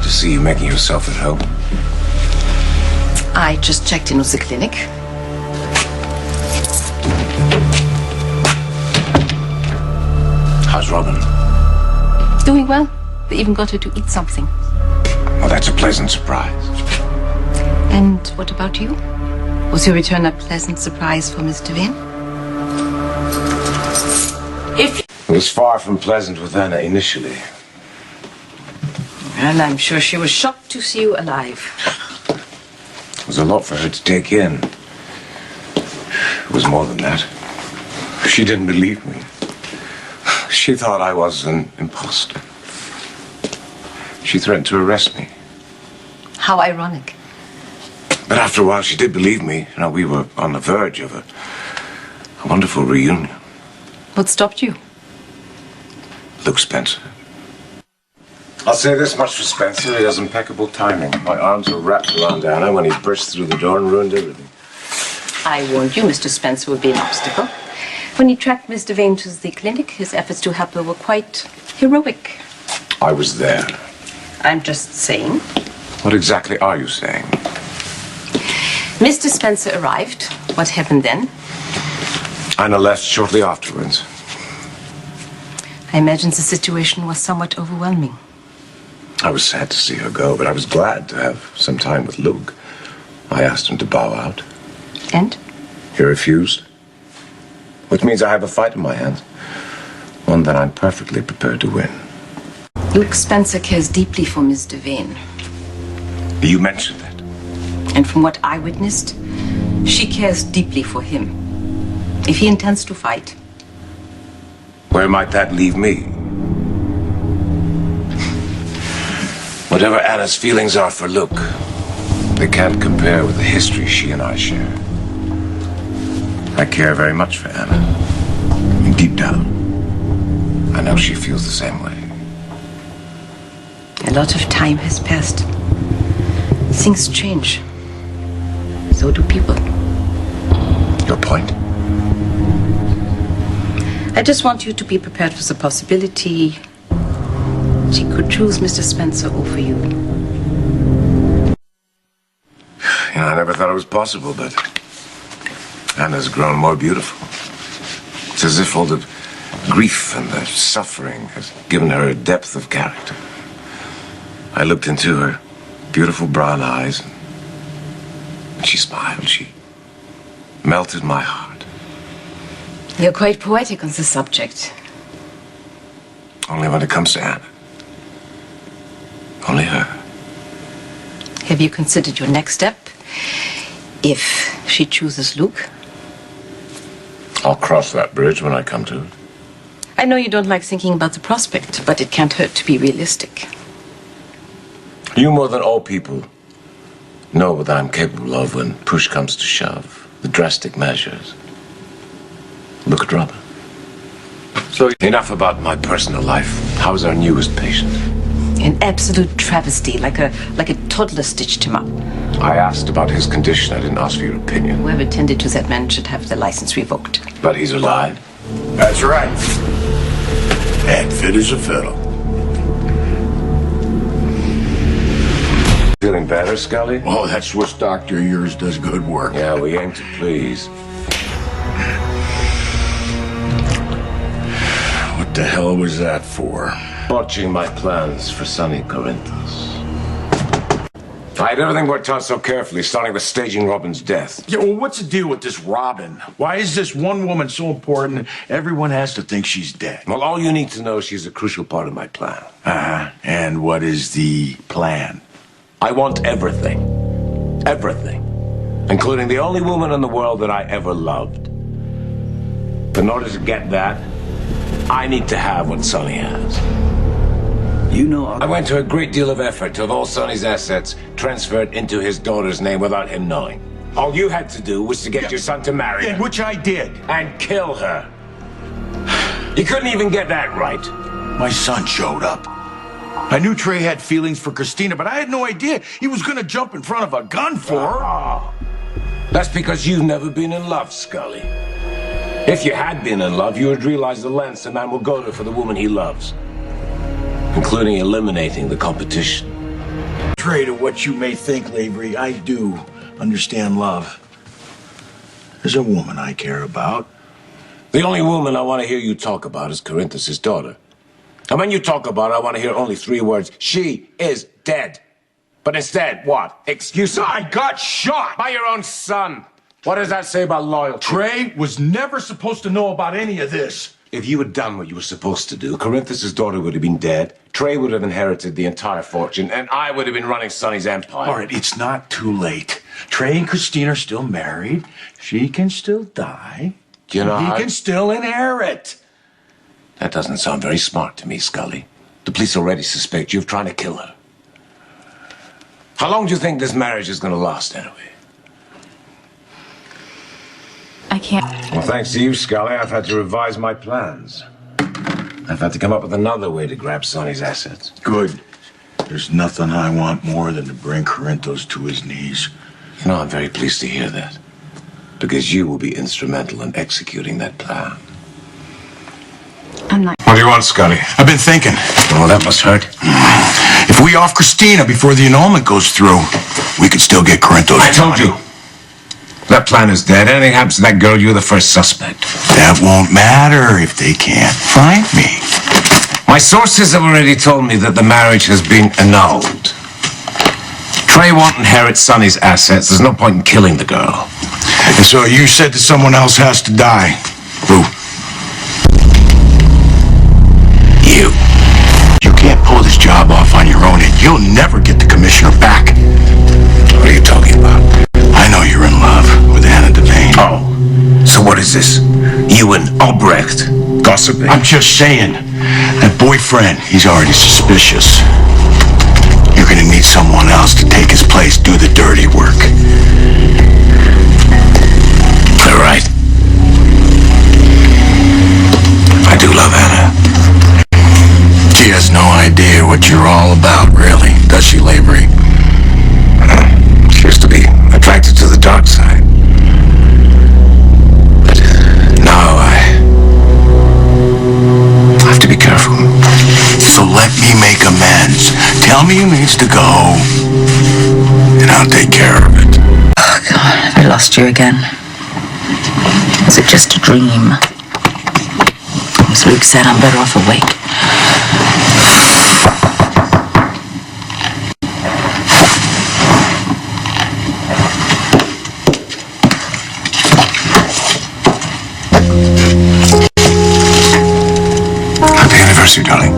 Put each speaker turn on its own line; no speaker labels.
to see you making yourself at home.
I just checked in with the clinic.
How's Robin?
Doing well. We even got her to eat something.
Well, that's a pleasant surprise.
And what about you? Was your return a pleasant surprise for Mr. Vane?
It was far from pleasant with Anna initially.
And I'm sure she was shocked to see you alive.
It was a lot for her to take in. It was more than that. She didn't believe me. She thought I was an imposter. She threatened to arrest me.
How ironic.
But after a while, she did believe me. You know, we were on the verge of a wonderful reunion.
What stopped you?
Luke Spencer. I'll say this much for Spencer. He has impeccable timing. My arms were wrapped around Anna when he burst through the door and ruined everything.
I warned you Mr. Spencer would be an obstacle. When he tracked Mr. Vane to the clinic, his efforts to help her were quite heroic.
I was there.
I'm just saying.
What exactly are you saying?
Mr. Spencer arrived. What happened then?
Anna left shortly afterwards.
I imagine the situation was somewhat overwhelming.
I was sad to see her go, but I was glad to have some time with Luke. I asked him to bow out.
And?
He refused. Which means I have a fight in my hands. One that I'm perfectly prepared to win.
Luke Spencer cares deeply for Mr. Vane.
You mentioned that.
And from what I witnessed, she cares deeply for him. If he intends to fight.
Where might that leave me? Whatever Anna's feelings are for Luke, they can't compare with the history she and I share. I care very much for Anna. And deep down, I know she feels the same way.
A lot of time has passed. Things change. So do people.
Your point?
I just want you to be prepared for the possibility she could choose Mr. Spencer over you.
You know, I never thought it was possible, but Anna's grown more beautiful. It's as if all the grief and the suffering has given her a depth of character. I looked into her beautiful brown eyes, and she smiled. She melted my heart.
You're quite poetic on the subject.
Only when it comes to Anna. Only her.
Have you considered your next step? If she chooses Luke?
I'll cross that bridge when I come to it.
I know you don't like thinking about the prospect, but it can't hurt to be realistic.
You, more than all people, know what I'm capable of when push comes to shove. The drastic measures. Look at Robin. So, enough about my personal life. How's our newest patient?
An absolute travesty, like a toddler stitched him up.
I asked about his condition. I didn't ask for your opinion.
Whoever tended to that man should have their license revoked.
But he's alive.
That's right. And fit as a fiddle.
Feeling better, Scully?
Oh, that Swiss doctor of yours does good work.
Yeah, we aim to please.
What the hell was that for?
Botching my plans for Sunny Corinthos. I had everything worked out so carefully, starting with staging Robin's death.
Yeah, well, what's the deal with this Robin? Why is this one woman so important everyone has to think she's dead?
Well, all you need to know is she's a crucial part of my plan.
And what is the plan?
I want everything. Everything. Including the only woman in the world that I ever loved. But in order to get that, I need to have what Sonny has.
You know,
I went to a great deal of effort to have all Sonny's assets transferred into his daughter's name without him knowing. All you had to do was to get your son to marry her.
which I did.
And kill her. You couldn't even get that right.
My son showed up. I knew Trey had feelings for Christina, but I had no idea he was going to jump in front of a gun for her.
Oh, that's because you've never been in love, Scully. If you had been in love, you would realize the lengths a man will go to for the woman he loves. Including eliminating the competition.
Contrary to what you may think, Lavery, I do understand love. There's a woman I care about.
The only woman I want to hear you talk about is Corinthus' daughter. And when you talk about her, I want to hear only 3 words. She is dead. But instead, what? Excuses?
I got shot!
By your own son. What does that say about loyalty?
Trey was never supposed to know about any of this.
If you had done what you were supposed to do, Corinthus' daughter would have been dead, Trey would have inherited the entire fortune, and I would have been running Sonny's empire.
All right, it's not too late. Trey and Christine are still married. She can still die.
You know,
he can still inherit.
That doesn't sound very smart to me, Scully. The police already suspect you of trying to kill her. How long do you think this marriage is going to last, anyway?
I can't.
Well, thanks to you, Scully, I've had to revise my plans. I've had to come up with another way to grab Sonny's assets.
Good. There's nothing I want more than to bring Corinthos to his knees.
You know, I'm very pleased to hear that. Because you will be instrumental in executing that plan.
I'm not.
What do you want, Scully?
I've been thinking.
Oh, that must hurt.
If we off Christina before the annulment goes through, we could still get Corinthos.
I told you. That plan is dead. Anything happens to that girl, you're the first suspect.
That won't matter if they can't find me.
My sources have already told me that the marriage has been annulled. Trey won't inherit Sonny's assets. There's no point in killing the girl.
And so you said that someone else has to die. Who? You. You can't pull this job off on your own, and you'll never get the commissioner back.
What are you talking about?
I know you're in love with Anna Devane.
Oh, so what is this? You and Albrecht gossiping?
I'm just saying, that boyfriend, he's already suspicious. You're gonna need someone else to take his place, do the dirty work.
You're right. I do love Anna.
She has no idea what you're all about, really, does she, Lavery?
She used to be attracted to the dark side. But now I have to be careful.
So let me make amends. Tell me who needs to go, and I'll take care of it.
Oh, God, I lost you again. Was it just a dream? As Luke said, I'm better off awake.
Happy anniversary, darling.